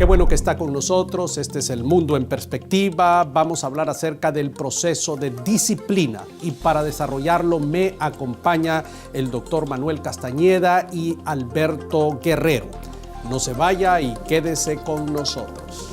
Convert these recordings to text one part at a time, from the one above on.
Qué bueno que está con nosotros. Este es El Mundo en Perspectiva. Vamos a hablar acerca del proceso de disciplina y para desarrollarlo me acompaña el doctor Manuel Castañeda y Alberto Guerrero. No se vaya y quédese con nosotros.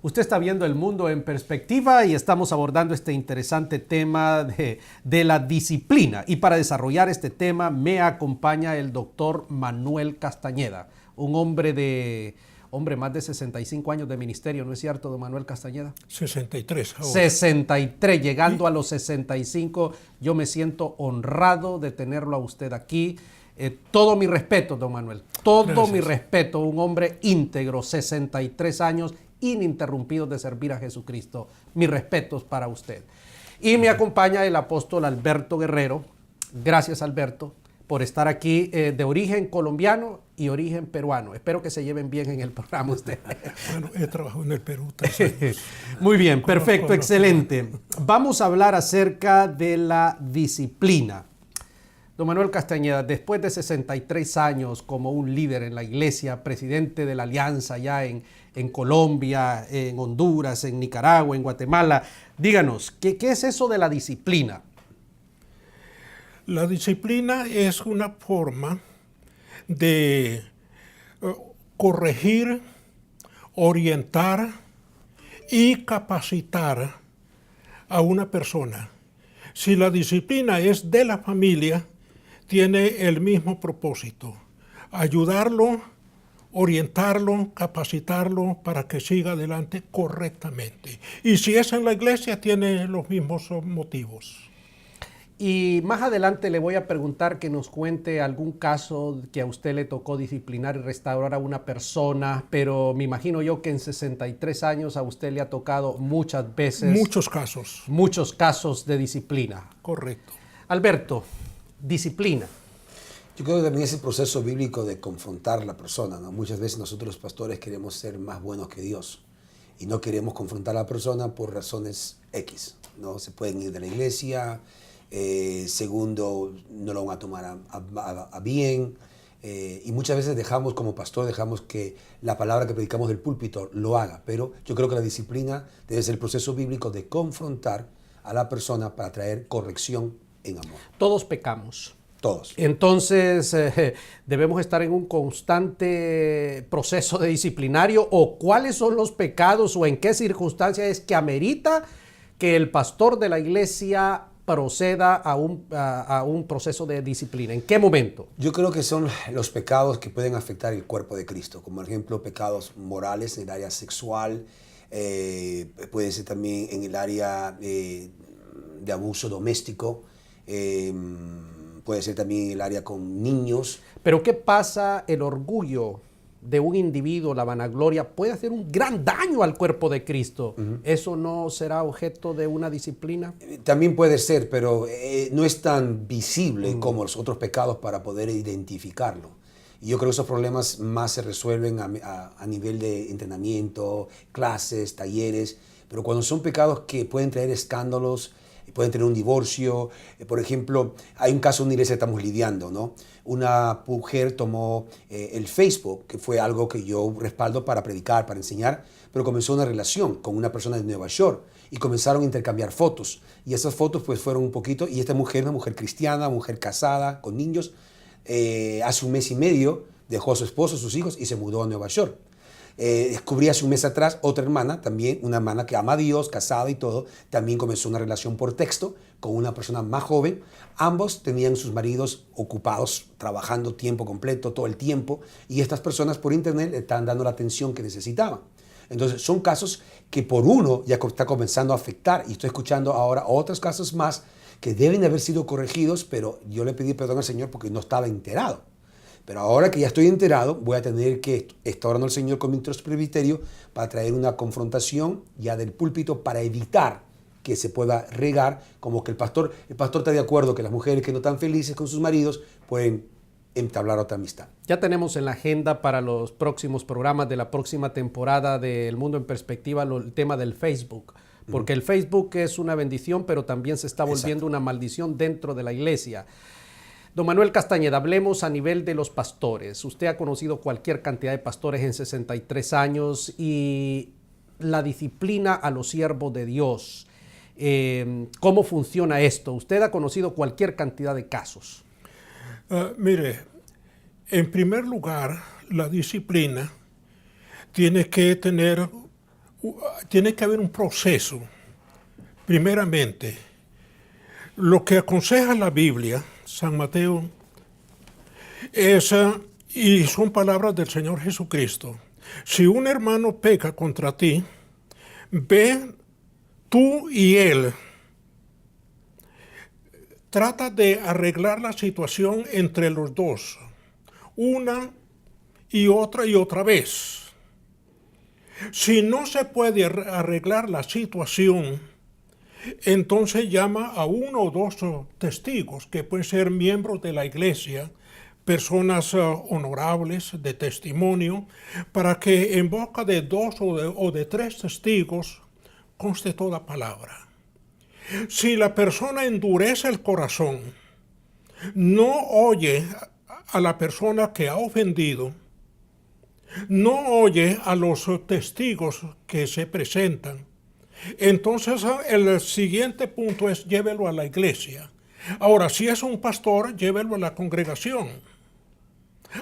Usted está viendo El Mundo en Perspectiva y estamos abordando este interesante tema de la disciplina. Y para desarrollar este tema me acompaña el doctor Manuel Castañeda, un hombre más de 65 años de ministerio, ¿no es cierto, don Manuel Castañeda? 63 ahora. 63, llegando a los 65. Yo me siento honrado de tenerlo a usted aquí. Todo mi respeto, don Manuel. Todo mi respeto, un hombre íntegro, 63 años, ininterrumpidos de servir a Jesucristo. Mis respetos para usted. Y me acompaña el apóstol Alberto Guerrero. Gracias, Alberto, por estar aquí, de origen colombiano y origen peruano. Espero que se lleven bien en el programa usted. Bueno, he trabajado en el Perú 3 años. Muy bien, perfecto, excelente. Vamos a hablar acerca de la disciplina. Don Manuel Castañeda, después de 63 años como un líder en la iglesia, presidente de la Alianza ya en Colombia, en Honduras, en Nicaragua, en Guatemala, díganos, ¿qué es eso de la disciplina? La disciplina es una forma de corregir, orientar y capacitar a una persona. Si la disciplina es de la familia, tiene el mismo propósito: ayudarlo, orientarlo, capacitarlo para que siga adelante correctamente. Y si es en la iglesia, tiene los mismos motivos. Y más adelante le voy a preguntar que nos cuente algún caso que a usted le tocó disciplinar y restaurar a una persona, pero me imagino yo que en 63 años a usted le ha tocado muchas veces. Muchos casos. Muchos casos de disciplina. Correcto. Alberto, disciplina. Yo creo que también es el proceso bíblico de confrontar a la persona, ¿no? Muchas veces nosotros los pastores queremos ser más buenos que Dios y no queremos confrontar a la persona por razones X, ¿no? Se pueden ir de la iglesia, segundo, no lo van a tomar a bien, y muchas veces como pastor dejamos que la palabra que predicamos del púlpito lo haga, pero yo creo que la disciplina debe ser el proceso bíblico de confrontar a la persona para traer corrección en amor. Todos pecamos. Todos. Entonces, debemos estar en un constante proceso de disciplinario, o cuáles son los pecados o en qué circunstancias es que amerita que el pastor de la iglesia proceda a un proceso de disciplina. ¿En qué momento? Yo creo que son los pecados que pueden afectar el cuerpo de Cristo, como por ejemplo pecados morales en el área sexual, puede ser también en el área de abuso doméstico, puede ser también en el área con niños. Pero ¿qué pasa? El orgullo de un individuo, la vanagloria, puede hacer un gran daño al cuerpo de Cristo. ¿Eso no será objeto de una disciplina? También puede ser, pero no es tan visible como los otros pecados para poder identificarlo. Y yo creo que esos problemas más se resuelven a nivel de entrenamiento, clases, talleres, pero cuando son pecados que pueden traer escándalos, pueden tener un divorcio. Por ejemplo, hay un caso en una iglesia que estamos lidiando, ¿no? Una mujer tomó el Facebook, que fue algo que yo respaldo para predicar, para enseñar, pero comenzó una relación con una persona de Nueva York y comenzaron a intercambiar fotos. Y esas fotos pues fueron un poquito, y esta mujer, una mujer cristiana, mujer casada, con niños, hace un mes y medio dejó a su esposo, a sus hijos y se mudó a Nueva York. Descubrí hace un mes atrás otra hermana, también una hermana que ama a Dios, casada y todo, también comenzó una relación por texto con una persona más joven. Ambos tenían sus maridos ocupados, trabajando tiempo completo, todo el tiempo, y estas personas por internet le están dando la atención que necesitaban. Entonces son casos que por uno ya está comenzando a afectar, y estoy escuchando ahora otros casos más que deben haber sido corregidos, pero yo le pedí perdón al Señor porque no estaba enterado. Pero ahora que ya estoy enterado, voy a tener que estar orando al Señor con mi presbiterio para traer una confrontación ya del púlpito para evitar que se pueda regar, como que el pastor está de acuerdo que las mujeres que no están felices con sus maridos pueden entablar otra amistad. Ya tenemos en la agenda para los próximos programas de la próxima temporada de El Mundo en Perspectiva el tema del Facebook, porque el Facebook es una bendición, pero también se está volviendo una maldición dentro de la iglesia. Don Manuel Castañeda, hablemos a nivel de los pastores. Usted ha conocido cualquier cantidad de pastores en 63 años y la disciplina a los siervos de Dios. ¿Cómo funciona esto? Usted ha conocido cualquier cantidad de casos. Mire, en primer lugar, la disciplina tiene que haber un proceso. Primeramente, lo que aconseja la Biblia, San Mateo, y son palabras del Señor Jesucristo. Si un hermano peca contra ti, ve tú y él. Trata de arreglar la situación entre los dos, una y otra vez. Si no se puede arreglar la situación, entonces llama a uno o dos testigos, que pueden ser miembros de la iglesia, personas honorables de testimonio, para que en boca de dos o de tres testigos conste toda palabra. Si la persona endurece el corazón, no oye a la persona que ha ofendido, no oye a los testigos que se presentan, entonces el siguiente punto es llévelo a la iglesia. Ahora, si es un pastor, llévelo a la congregación,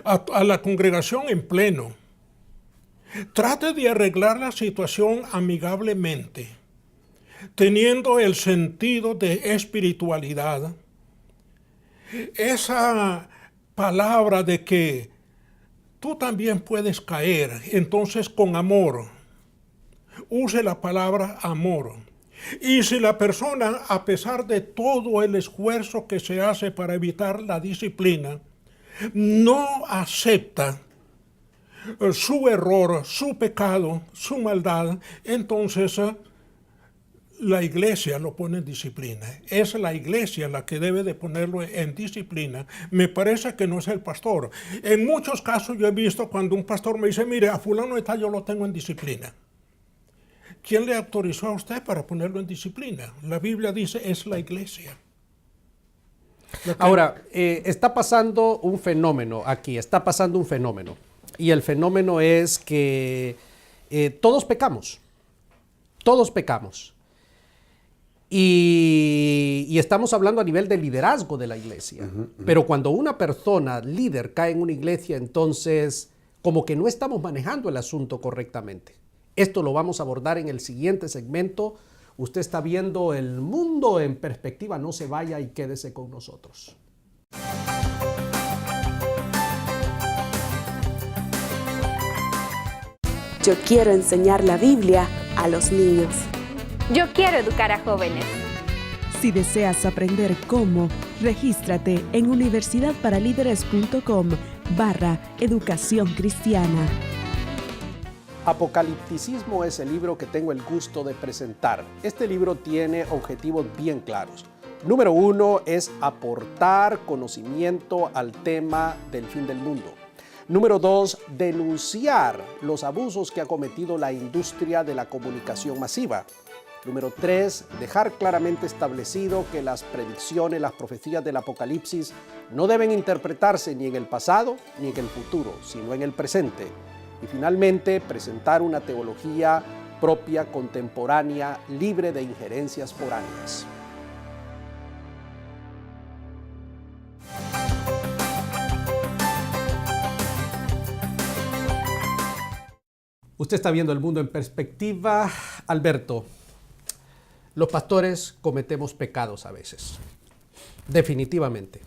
a la congregación en pleno. Trate de arreglar la situación amigablemente, teniendo el sentido de espiritualidad. Esa palabra de que tú también puedes caer, entonces con amor. Use la palabra amor. Y si la persona, a pesar de todo el esfuerzo que se hace para evitar la disciplina, no acepta su error, su pecado, su maldad, entonces la iglesia lo pone en disciplina. Es la iglesia la que debe de ponerlo en disciplina. Me parece que no es el pastor. En muchos casos yo he visto cuando un pastor me dice, mire, a fulano de tal yo lo tengo en disciplina. ¿Quién le autorizó a usted para ponerlo en disciplina? La Biblia dice, es la iglesia. Ahora, está pasando un fenómeno aquí, Y el fenómeno es que todos pecamos. Y estamos hablando a nivel de liderazgo de la iglesia. Pero cuando una persona líder cae en una iglesia, entonces como que no estamos manejando el asunto correctamente. Esto lo vamos a abordar en el siguiente segmento. Usted está viendo El Mundo en Perspectiva. No se vaya y quédese con nosotros. Yo quiero enseñar la Biblia a los niños. Yo quiero educar a jóvenes. Si deseas aprender cómo, regístrate en universidadparalíderes.com/educación cristiana. Apocalipticismo es el libro que tengo el gusto de presentar. Este libro tiene objetivos bien claros. Número 1 es aportar conocimiento al tema del fin del mundo. Número 2, denunciar los abusos que ha cometido la industria de la comunicación masiva. Número 3, dejar claramente establecido que las predicciones, las profecías del Apocalipsis no deben interpretarse ni en el pasado ni en el futuro, sino en el presente. Y finalmente, presentar una teología propia, contemporánea, libre de injerencias foráneas. Usted está viendo El Mundo en Perspectiva. Alberto, los pastores cometemos pecados a veces, definitivamente.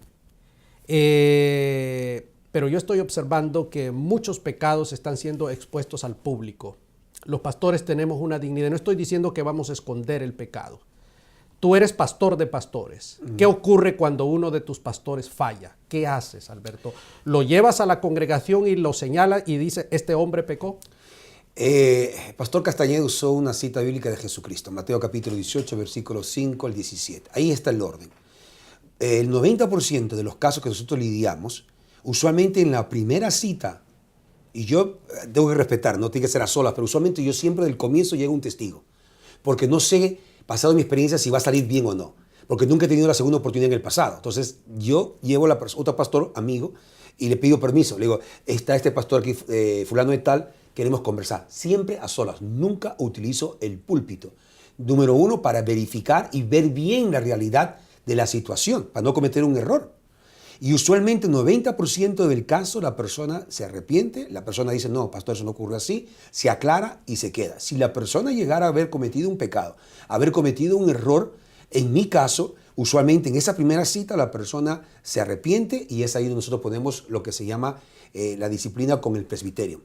Pero yo estoy observando que muchos pecados están siendo expuestos al público. Los pastores tenemos una dignidad. No estoy diciendo que vamos a esconder el pecado. Tú eres pastor de pastores. ¿Qué ocurre cuando uno de tus pastores falla? ¿Qué haces, Alberto? ¿Lo llevas a la congregación y lo señalas y dices, este hombre pecó? Pastor Castañeda usó una cita bíblica de Jesucristo, Mateo capítulo 18, versículos 5 al 17. Ahí está el orden. El 90% de los casos que nosotros lidiamos, usualmente en la primera cita, y yo tengo que respetar, no tiene que ser a solas, pero usualmente yo siempre del comienzo llego un testigo, porque no sé, basado en mi experiencia, si va a salir bien o no, porque nunca he tenido la segunda oportunidad en el pasado. Entonces yo llevo a otro pastor, amigo, y le pido permiso. Le digo, está este pastor aquí, fulano de tal, queremos conversar. Siempre a solas, nunca utilizo el púlpito. Número uno, para verificar y ver bien la realidad de la situación, para no cometer un error. Y usualmente 90% del caso la persona se arrepiente, la persona dice, no, pastor, eso no ocurre así, se aclara y se queda. Si la persona llegara a haber cometido un pecado, haber cometido un error, en mi caso, usualmente en esa primera cita la persona se arrepiente y es ahí donde nosotros ponemos lo que se llama la disciplina con el presbiterio.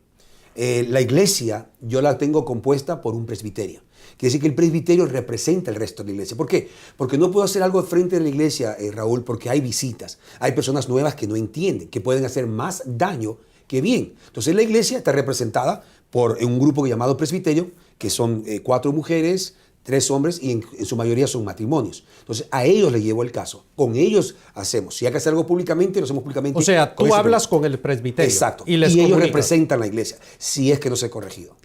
La iglesia yo la tengo compuesta por un presbiterio. Quiere decir que el presbiterio representa el resto de la iglesia. ¿Por qué? Porque no puedo hacer algo frente de la iglesia, Raúl, porque hay visitas. Hay personas nuevas que no entienden, que pueden hacer más daño que bien. Entonces la iglesia está representada por un grupo llamado presbiterio, que son 4 mujeres, 3 hombres y en su mayoría son matrimonios. Entonces a ellos les llevo el caso. Con ellos hacemos. Si hay que hacer algo públicamente, lo hacemos públicamente. O sea, tú hablas con el presbiterio. Exacto. Y ellos representan la iglesia, si es que no se ha corregido.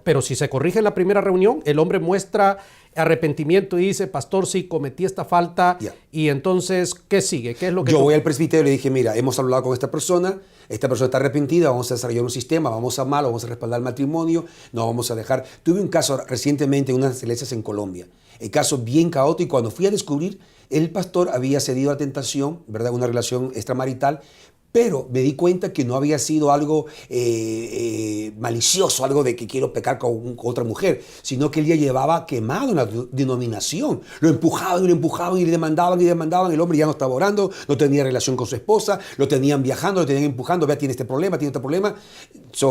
Pero si se corrige en la primera reunión, el hombre muestra arrepentimiento y dice, pastor, sí, cometí esta falta. Yeah. Y entonces, ¿qué sigue? ¿Qué es lo que Yo voy al presbiterio y le dije, mira, hemos hablado con esta persona está arrepentida, vamos a desarrollar un sistema, vamos a amarlo, vamos a respaldar el matrimonio, no vamos a dejar. Tuve un caso recientemente en unas iglesias en Colombia, el caso bien caótico. Cuando fui a descubrir, el pastor había cedido a la tentación, ¿verdad? Una relación extramarital, pero me di cuenta que no había sido algo malicioso, algo de que quiero pecar con otra mujer, sino que él ya llevaba quemado una denominación. Lo empujaban y le demandaban y demandaban. El hombre ya no estaba orando, no tenía relación con su esposa, lo tenían viajando, lo tenían empujando. Vea, tiene este problema.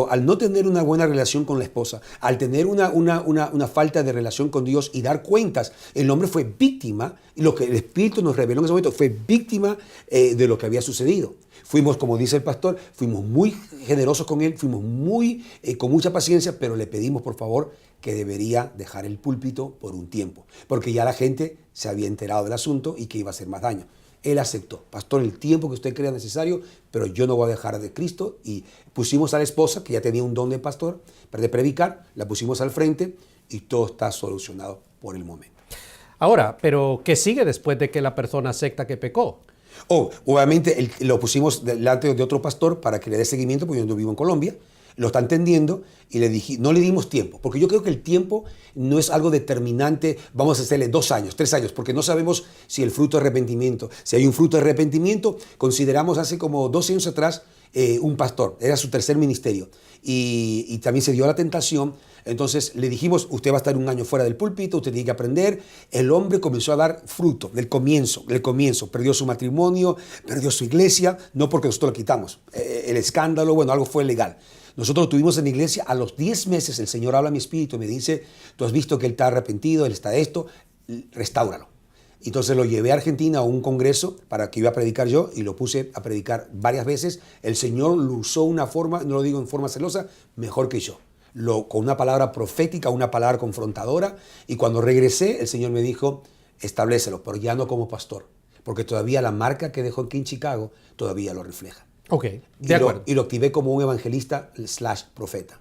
Al no tener una buena relación con la esposa, al tener una falta de relación con Dios y dar cuentas, el hombre fue víctima, y lo que el Espíritu nos reveló en ese momento fue víctima de lo que había sucedido. Fuimos, como dice el pastor, fuimos muy generosos con él, fuimos con mucha paciencia, pero le pedimos por favor que debería dejar el púlpito por un tiempo, porque ya la gente se había enterado del asunto y que iba a hacer más daño. Él aceptó, pastor, el tiempo que usted crea necesario, pero yo no voy a dejar de Cristo. Y pusimos a la esposa, que ya tenía un don de pastor, de predicar, la pusimos al frente y todo está solucionado por el momento. Ahora, pero ¿qué sigue después de que la persona acepta que pecó? Obviamente lo pusimos delante de otro pastor para que le dé seguimiento, porque yo no vivo en Colombia, lo está entendiendo, y le dije, no le dimos tiempo, porque yo creo que el tiempo no es algo determinante. Vamos a hacerle 2 años, 3 años, porque no sabemos si el fruto de arrepentimiento, si hay un fruto de arrepentimiento. Consideramos hace como 12 años atrás un pastor, era su tercer ministerio, y también se dio la tentación. Entonces le dijimos, usted va a estar 1 año fuera del púlpito, usted tiene que aprender. El hombre comenzó a dar fruto del comienzo. Perdió su matrimonio, perdió su iglesia, no porque nosotros lo quitamos. El escándalo, bueno, algo fue legal. Nosotros lo tuvimos en la iglesia. A los 10 meses el Señor habla a mi espíritu y me dice, tú has visto que él está arrepentido, él está esto, restáuralo. Entonces lo llevé a Argentina a un congreso para que iba a predicar yo, y lo puse a predicar varias veces. El Señor lo usó una forma, no lo digo en forma celosa, mejor que yo. Con una palabra profética, una palabra confrontadora. Y cuando regresé, el Señor me dijo, establécelo, pero ya no como pastor, porque todavía la marca que dejó aquí en Chicago todavía lo refleja. Ok, de acuerdo. Y lo activé como un evangelista / profeta.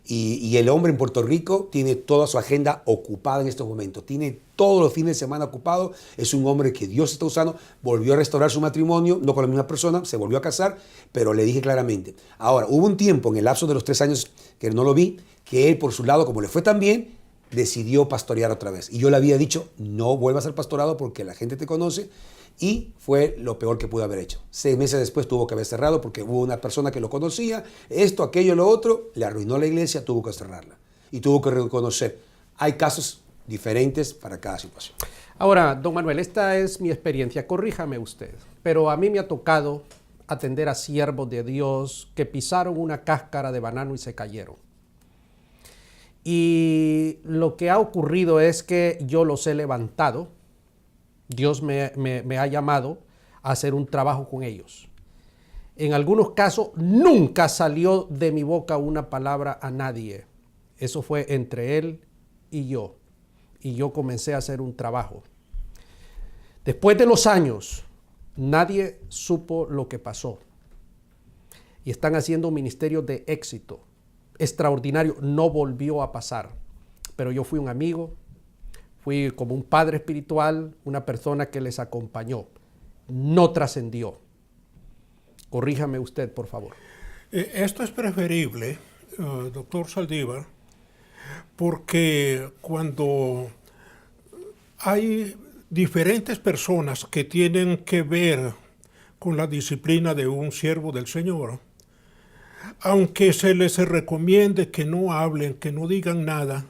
Y el hombre en Puerto Rico tiene toda su agenda ocupada en estos momentos. Tiene todos los fines de semana ocupado. Es un hombre que Dios está usando. Volvió a restaurar su matrimonio, no con la misma persona, se volvió a casar, pero le dije claramente. Ahora, hubo un tiempo en el lapso de los 3 años que no lo vi, que él por su lado, como le fue tan bien, decidió pastorear otra vez. Y yo le había dicho, no vuelvas al pastorado porque la gente te conoce. Y fue lo peor que pudo haber hecho. 6 meses después tuvo que haber cerrado porque hubo una persona que lo conocía, esto, aquello, lo otro, le arruinó la iglesia, tuvo que cerrarla. Y tuvo que reconocer, hay casos diferentes para cada situación. Ahora, don Manuel, esta es mi experiencia, corríjame usted, pero a mí me ha tocado atender a siervos de Dios que pisaron una cáscara de banano y se cayeron. Y lo que ha ocurrido es que yo los he levantado. Dios me ha llamado a hacer un trabajo con ellos. En algunos casos nunca salió de mi boca una palabra a nadie. Eso fue entre él y yo. Y yo comencé a hacer un trabajo. Después de los años, nadie supo lo que pasó. Y están haciendo un ministerio de éxito extraordinario. No volvió a pasar. Pero yo fui un amigo, fui como un padre espiritual, una persona que les acompañó. No trascendió. Corríjame usted, por favor. Esto es preferible, doctor Saldívar, porque cuando hay diferentes personas que tienen que ver con la disciplina de un siervo del Señor, aunque se les recomiende que no hablen, que no digan nada,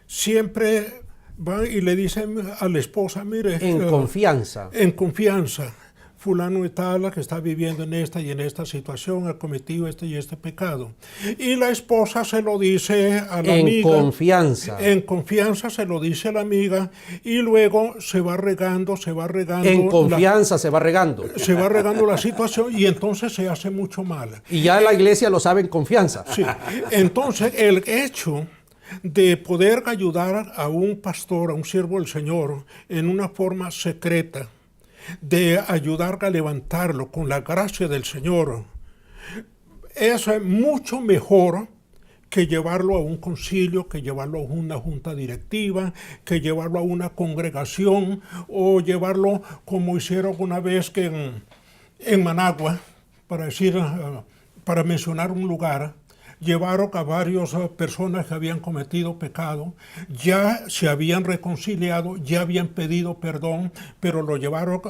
siempre van y le dicen a la esposa, mire, En confianza. en confianza, fulano y tal que está viviendo en esta y en esta situación, ha cometido este y este pecado. Y la esposa se lo dice a la amiga. En confianza. En confianza se lo dice a la amiga y luego se va regando, se va regando. En confianza se va regando. Se va regando la situación y entonces se hace mucho mal. Y ya la iglesia lo sabe en confianza. Sí. Entonces el hecho de poder ayudar a un pastor, a un siervo del Señor, en una forma secreta, de ayudar a levantarlo con la gracia del Señor, es mucho mejor que llevarlo a un concilio, que llevarlo a una junta directiva, que llevarlo a una congregación o llevarlo como hicieron una vez que en Managua, para mencionar un lugar, llevaron a varias personas que habían cometido pecado, ya se habían reconciliado, ya habían pedido perdón, pero lo llevaron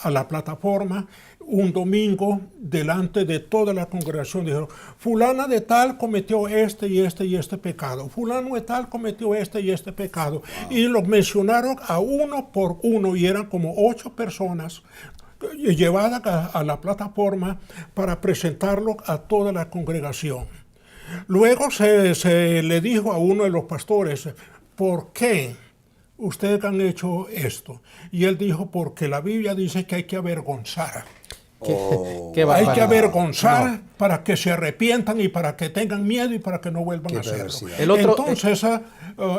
a la plataforma un domingo delante de toda la congregación. Dijeron, fulana de tal cometió este y este y este pecado, fulano de tal cometió este y este pecado. Y los mencionaron a uno por uno y eran como 8 personas llevadas a la plataforma para presentarlo a toda la congregación. Luego se le dijo a uno de los pastores, ¿por qué ustedes han hecho esto? Y él dijo, porque la Biblia dice que hay que avergonzar. Hay que avergonzar para que se arrepientan y para que tengan miedo y para que no vuelvan a hacerlo. Entonces,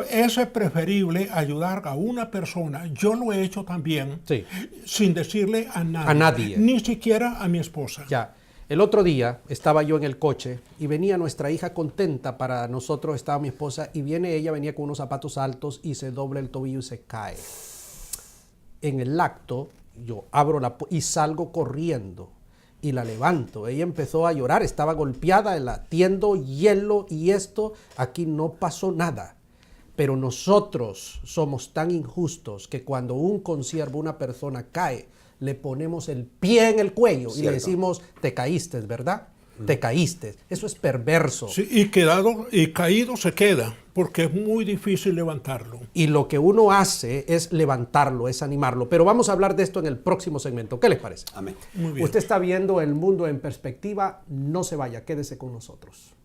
eso es preferible ayudar a una persona. Yo lo he hecho también, sí, sin decirle a nadie. A nadie. Ni siquiera a mi esposa. Ya. El otro día estaba yo en el coche y venía nuestra hija contenta, para nosotros estaba mi esposa, y ella venía con unos zapatos altos y se dobla el tobillo y se cae. En el acto, yo abro la puerta y salgo corriendo y la levanto. Ella empezó a llorar, estaba golpeada, la atiendo, hielo y esto, aquí no pasó nada. Pero nosotros somos tan injustos que cuando un consiervo, una persona cae, le ponemos el pie en el cuello. Cierto. Y le decimos, te caíste, ¿verdad? Te caíste. Eso es perverso. Sí, y caído se queda, porque es muy difícil levantarlo. Y lo que uno hace es levantarlo, es animarlo. Pero vamos a hablar de esto en el próximo segmento. ¿Qué les parece? Amén. Muy bien. Usted está viendo El Mundo en Perspectiva. No se vaya, quédese con nosotros.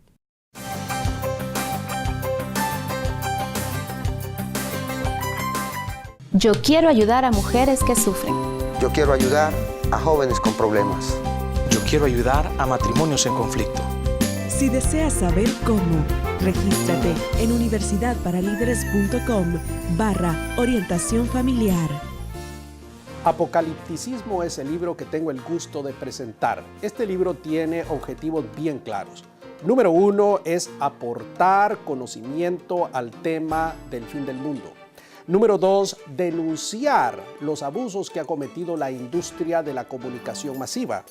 Yo quiero ayudar a mujeres que sufren. Yo quiero ayudar a jóvenes con problemas. Yo quiero ayudar a matrimonios en conflicto. Si deseas saber cómo, regístrate en universidadparalíderes.com/orientación familiar. Apocalipticismo es el libro que tengo el gusto de presentar. Este libro tiene objetivos bien claros. Número 1 es aportar conocimiento al tema del fin del mundo. Número 2, denunciar los abusos que ha cometido la industria de la comunicación masiva.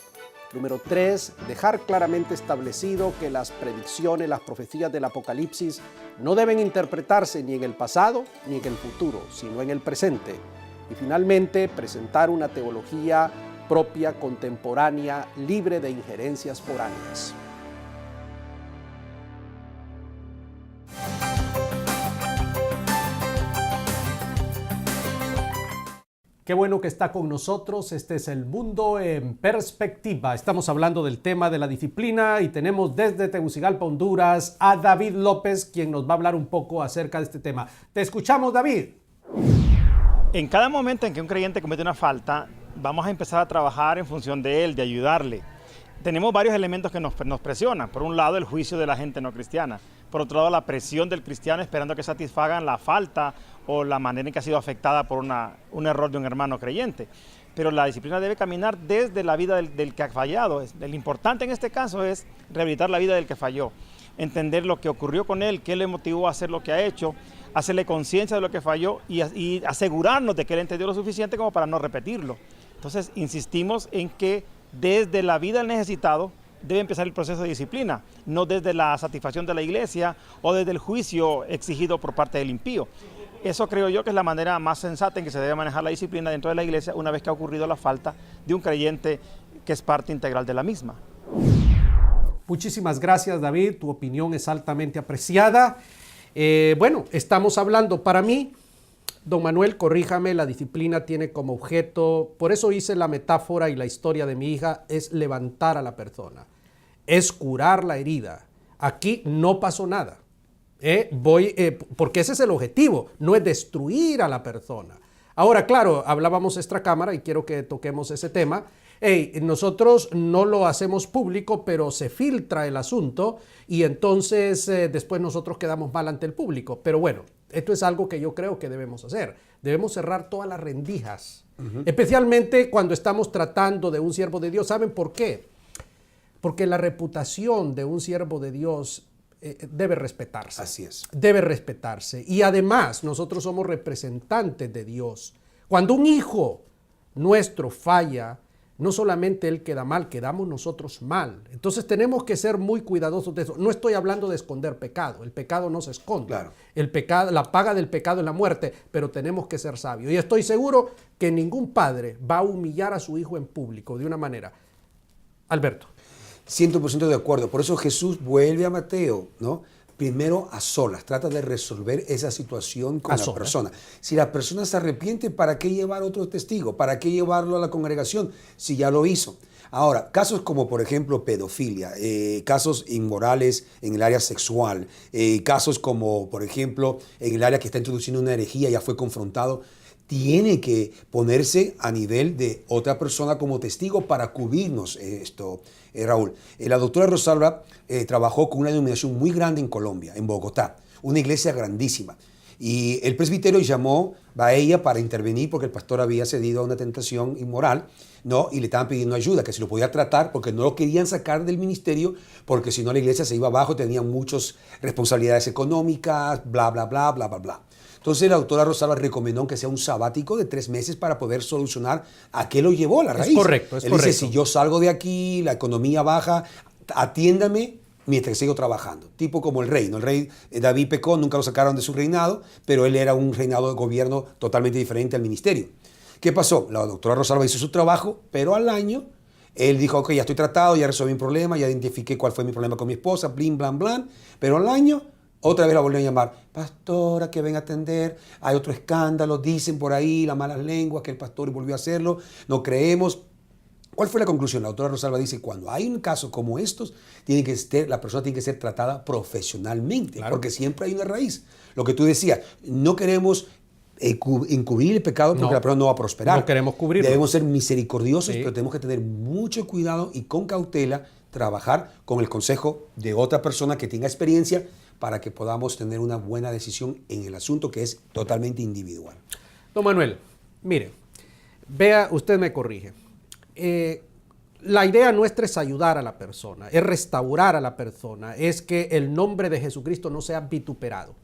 Número 3, dejar claramente establecido que las predicciones, las profecías del Apocalipsis no deben interpretarse ni en el pasado ni en el futuro, sino en el presente. Y finalmente, presentar una teología propia, contemporánea, libre de injerencias foráneas. Qué bueno que está con nosotros. Este es El Mundo en Perspectiva. Estamos hablando del tema de la disciplina y tenemos desde Tegucigalpa, Honduras, a David López, quien nos va a hablar un poco acerca de este tema. Te escuchamos, David. En cada momento en que un creyente comete una falta, vamos a empezar a trabajar en función de él, de ayudarle, tenemos varios elementos que nos presionan. Por un lado, el juicio de la gente no cristiana. Por otro lado, la presión del cristiano esperando que satisfagan la falta o la manera en que ha sido afectada por un error de un hermano creyente. Pero la disciplina debe caminar desde la vida del que ha fallado. Lo importante en este caso es rehabilitar la vida del que falló, entender lo que ocurrió con él, qué le motivó a hacer lo que ha hecho, hacerle conciencia de lo que falló y asegurarnos de que él entendió lo suficiente como para no repetirlo. Entonces, insistimos en que desde la vida del necesitado debe empezar el proceso de disciplina, no desde la satisfacción de la iglesia o desde el juicio exigido por parte del impío. Eso creo yo que es la manera más sensata en que se debe manejar la disciplina dentro de la iglesia una vez que ha ocurrido la falta de un creyente que es parte integral de la misma. Muchísimas gracias, David. Tu opinión es altamente apreciada. Bueno, estamos hablando, para mí, don Manuel, corríjame, la disciplina tiene como objeto, por eso hice la metáfora y la historia de mi hija, es levantar a la persona, es curar la herida. Aquí no pasó nada. Porque ese es el objetivo, no es destruir a la persona. Ahora, claro, hablábamos extra cámara y quiero que toquemos ese tema. Nosotros no lo hacemos público, pero se filtra el asunto y entonces después nosotros quedamos mal ante el público. Pero bueno, esto es algo que yo creo que debemos hacer. Debemos cerrar todas las rendijas, especialmente cuando estamos tratando de un siervo de Dios. ¿Saben por qué? Porque la reputación de un siervo de Dios debe respetarse. Así es. Debe respetarse. Y además, nosotros somos representantes de Dios. Cuando un hijo nuestro falla, no solamente él queda mal, quedamos nosotros mal. Entonces tenemos que ser muy cuidadosos de eso. No estoy hablando de esconder pecado. El pecado no se esconde. Claro. El pecado, la paga del pecado es la muerte, pero tenemos que ser sabios. Y estoy seguro que ningún padre va a humillar a su hijo en público de una manera. Alberto. 100% de acuerdo. Por eso Jesús vuelve a Mateo, ¿no? Primero a solas, trata de resolver esa situación con la persona. Si la persona se arrepiente, ¿para qué llevar otro testigo? ¿Para qué llevarlo a la congregación si ya lo hizo? Ahora, casos como por ejemplo pedofilia, casos inmorales en el área sexual, casos como por ejemplo en el área que está introduciendo una herejía, ya fue confrontado, tiene que ponerse a nivel de otra persona como testigo para cubrirnos esto, Raúl. La doctora Rosalba trabajó con una denominación muy grande en Colombia, en Bogotá, una iglesia grandísima. Y el presbiterio llamó a ella para intervenir porque el pastor había cedido a una tentación inmoral, ¿no? Y le estaban pidiendo ayuda, que se lo podía tratar porque no lo querían sacar del ministerio, porque si no la iglesia se iba abajo, tenían muchas responsabilidades económicas, bla, bla, bla, bla, bla, bla. Entonces la doctora Rosalba recomendó que sea un sabático de 3 meses para poder solucionar a qué lo llevó la raíz. Es correcto, es correcto. Él dice, si yo salgo de aquí, la economía baja, atiéndame mientras sigo trabajando. Tipo como el rey, ¿no? El rey David pecó, nunca lo sacaron de su reinado, pero él era un reinado de gobierno totalmente diferente al ministerio. ¿Qué pasó? La doctora Rosalba hizo su trabajo, pero al año él dijo, ok, ya estoy tratado, ya resolví mi problema, ya identifiqué cuál fue mi problema con mi esposa, blin, blan, blan, pero al año otra vez la volvieron a llamar, pastora, que ven a atender, hay otro escándalo, dicen por ahí las malas lenguas que el pastor volvió a hacerlo, no creemos. ¿Cuál fue la conclusión? La doctora Rosalba dice, cuando hay un caso como estos, la persona tiene que ser tratada profesionalmente, claro, porque siempre hay una raíz. Lo que tú decías, no queremos encubrir el pecado porque la persona no va a prosperar. No queremos cubrirlo. Debemos ser misericordiosos, sí, pero tenemos que tener mucho cuidado y con cautela trabajar con el consejo de otra persona que tenga experiencia para que podamos tener una buena decisión en el asunto que es totalmente individual. Don Manuel, mire, vea, usted me corrige. La idea nuestra es ayudar a la persona, es restaurar a la persona, es que el nombre de Jesucristo no sea vituperado.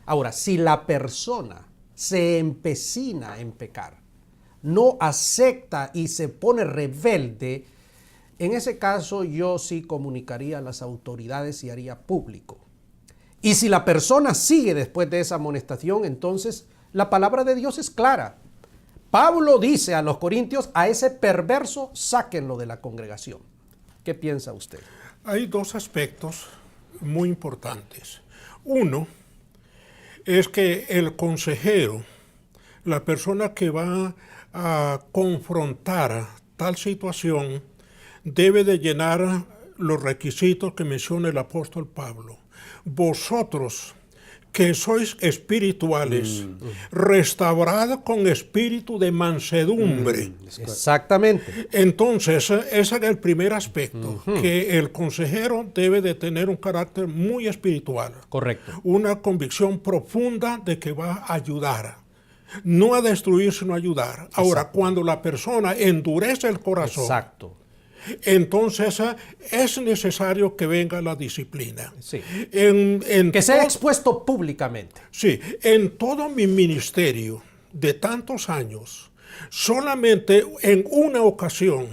Ahora, si la persona se empecina en pecar, no acepta y se pone rebelde, en ese caso yo sí comunicaría a las autoridades y haría público. Y si la persona sigue después de esa amonestación, entonces la palabra de Dios es clara. Pablo dice a los corintios, a ese perverso sáquenlo de la congregación. ¿Qué piensa usted? Hay 2 aspectos muy importantes. Uno es que el consejero, la persona que va a confrontar tal situación, debe de llenar los requisitos que menciona el apóstol Pablo. Vosotros que sois espirituales, restaurad con espíritu de mansedumbre. Exactamente. Entonces, ese es el primer aspecto, que el consejero debe de tener un carácter muy espiritual. Correcto. Una convicción profunda de que va a ayudar. No a destruir, sino a ayudar. Ahora, cuando la persona endurece el corazón, Exacto. entonces es necesario que venga la disciplina. Sí. En Que sea todo- expuesto públicamente. Sí, en todo mi ministerio de tantos años, solamente en una ocasión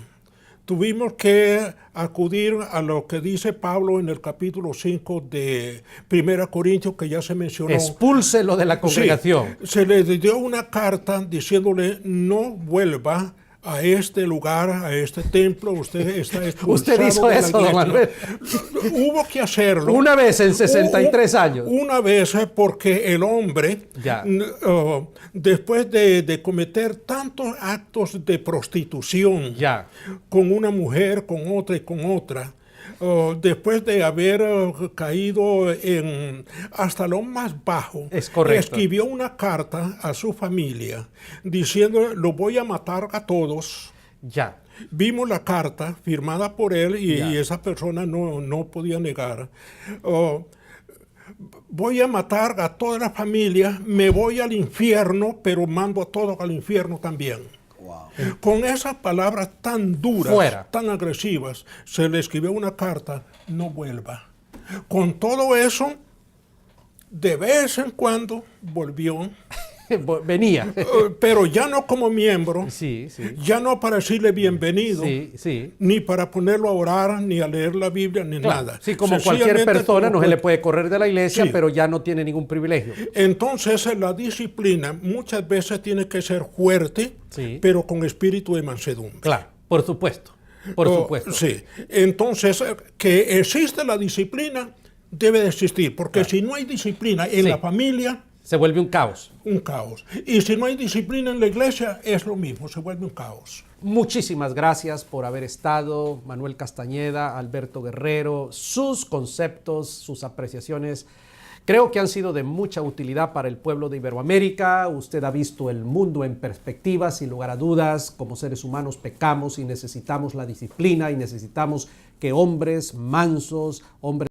tuvimos que acudir a lo que dice Pablo en el capítulo 5 de 1 Corintios, que ya se mencionó. Expúlselo de la congregación. Sí, se le dio una carta diciéndole no vuelva a este lugar, a este templo, usted está expulsado. Usted hizo de la eso, don iglesia. Manuel. Hubo que hacerlo. Una vez en 63 años. Una vez porque el hombre, Ya. después de cometer tantos actos de prostitución Ya. con una mujer, con otra y con otra, después de haber caído en hasta lo más bajo, Es correcto. escribió una carta a su familia diciendo, lo voy a matar a todos. Ya. Vimos la carta firmada por él y Ya. esa persona no podía negar. Voy a matar a toda la familia, me voy al infierno, pero mando a todos al infierno también. Con esas palabras tan duras, Fuera. tan agresivas, se le escribió una carta, no vuelva. Con todo eso, de vez en cuando volvió, Venía. pero ya no como miembro, Sí, sí. ya no para decirle bienvenido, Sí, sí. ni para ponerlo a orar, ni a leer la Biblia, ni Claro, nada. sí, como cualquier Sencillamente persona como no se le puede correr de la iglesia, Sí. pero ya no tiene ningún privilegio. Entonces la disciplina muchas veces tiene que ser fuerte, Sí. pero con espíritu de mansedumbre. Claro, por supuesto. Por supuesto. Sí. Entonces, que existe la disciplina, debe de existir, porque si no hay disciplina en Sí. la familia, Se vuelve un caos. un caos. Y si no hay disciplina en la iglesia, es lo mismo, se vuelve un caos. Muchísimas gracias por haber estado, Manuel Castañeda, Alberto Guerrero, sus conceptos, sus apreciaciones. Creo que han sido de mucha utilidad para el pueblo de Iberoamérica. Usted ha visto el mundo en perspectiva, sin lugar a dudas. Como seres humanos pecamos y necesitamos la disciplina y necesitamos que hombres mansos, hombres